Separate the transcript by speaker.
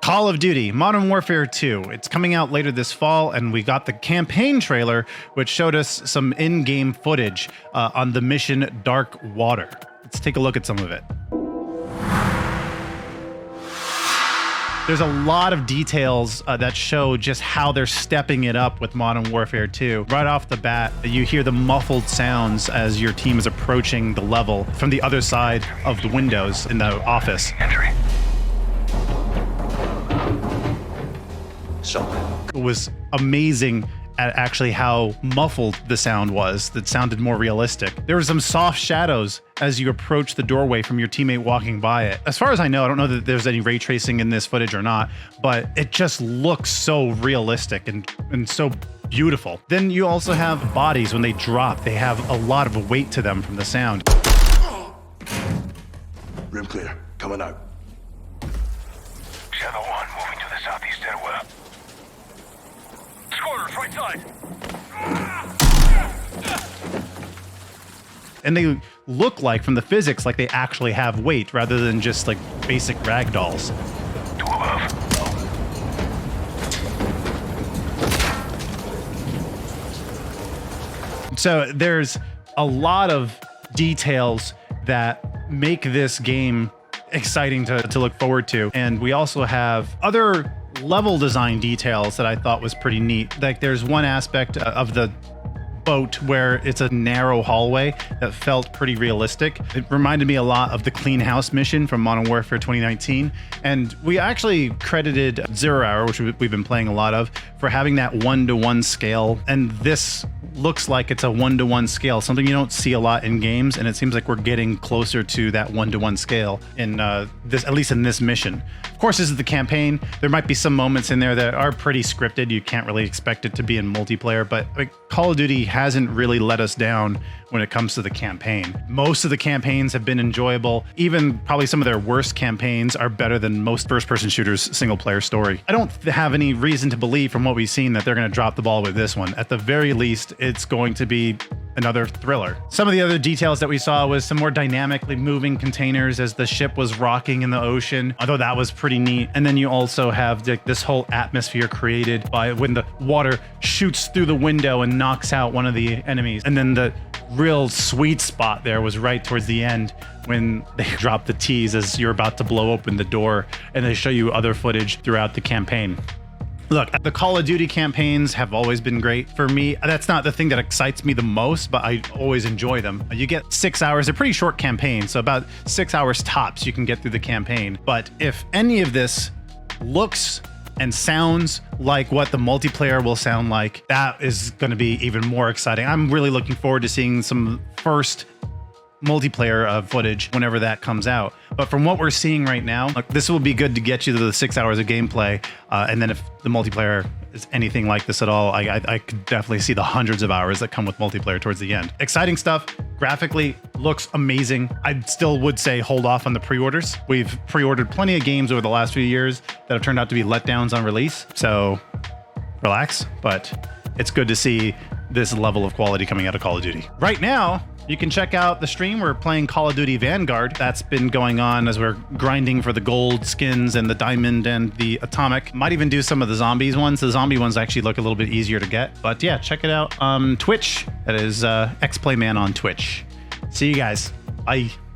Speaker 1: Call of Duty Modern Warfare 2. It's coming out later this fall, and we got the campaign trailer, which showed us some in-game footage on the mission Dark Water. Let's take a look at some of it. There's a lot of details that show just how they're stepping it up with Modern Warfare 2. Right off the bat, you hear the muffled sounds as your team is approaching the level from the other side of the windows in the office.
Speaker 2: Entry.
Speaker 1: It was amazing at actually how muffled the sound was. That sounded more realistic. There were some soft shadows as you approach the doorway from your teammate walking by it. As far as I know, I don't know that there's any ray tracing in this footage or not, but it just looks so realistic and so beautiful. Then you also have bodies when they drop. They have a lot of weight to them from the sound.
Speaker 3: Room clear. Coming out.
Speaker 2: Shadow 1 moving to the southeast stairwell. Squatters, right side.
Speaker 1: And they look like, from the physics, like they actually have weight rather than just like basic ragdolls.
Speaker 2: To above.
Speaker 1: So there's a lot of details that make this game exciting to look forward to. And we also have other level design details that I thought was pretty neat. Like there's one aspect of the boat where it's a narrow hallway that felt pretty realistic. It reminded me a lot of the Clean House mission from Modern Warfare 2019. And we actually credited Zero Hour, which we've been playing a lot of, for having that 1-to-1 scale. And this looks like it's a 1-to-1 scale, something you don't see a lot in games. And it seems like we're getting closer to that 1-to-1 scale in this, at least in this mission. Of course, this is the campaign. There might be some moments in there that are pretty scripted. You can't really expect it to be in multiplayer, but like, Call of Duty hasn't really let us down when it comes to the campaign. Most of the campaigns have been enjoyable. Even probably some of their worst campaigns are better than most first-person shooters' single-player story. I don't have any reason to believe from what we've seen that they're going to drop the ball with this one. At the very least, it's going to be another thriller. Some of the other details that we saw was some more dynamically moving containers as the ship was rocking in the ocean, although that was pretty neat. And then you also have this whole atmosphere created by when the water shoots through the window and knocks out one of the enemies. And then the real sweet spot there was right towards the end when they drop the tease as you're about to blow open the door, and they show you other footage throughout the campaign. Look, the Call of Duty campaigns have always been great. For me, that's not the thing that excites me the most, but I always enjoy them. You get 6 hours, they're pretty short campaigns, so about 6 hours tops you can get through the campaign. But if any of this looks and sounds like what the multiplayer will sound like, that is going to be even more exciting. I'm really looking forward to seeing some first multiplayer footage whenever that comes out. But from what we're seeing right now, this will be good to get you to the 6 hours of gameplay. And then if the multiplayer is anything like this at all, I could definitely see the hundreds of hours that come with multiplayer towards the end. Exciting stuff. Graphically looks amazing. I still would say hold off on the pre-orders. We've pre-ordered plenty of games over the last few years that have turned out to be letdowns on release. So relax, but it's good to see this level of quality coming out of Call of Duty. Right now, you can check out the stream. We're playing Call of Duty Vanguard. That's been going on as we're grinding for the gold skins and the diamond and the atomic. Might even do some of the zombies ones. The zombie ones actually look a little bit easier to get. But yeah, check it out on Twitch. That is XPlayman on Twitch. See you guys. Bye.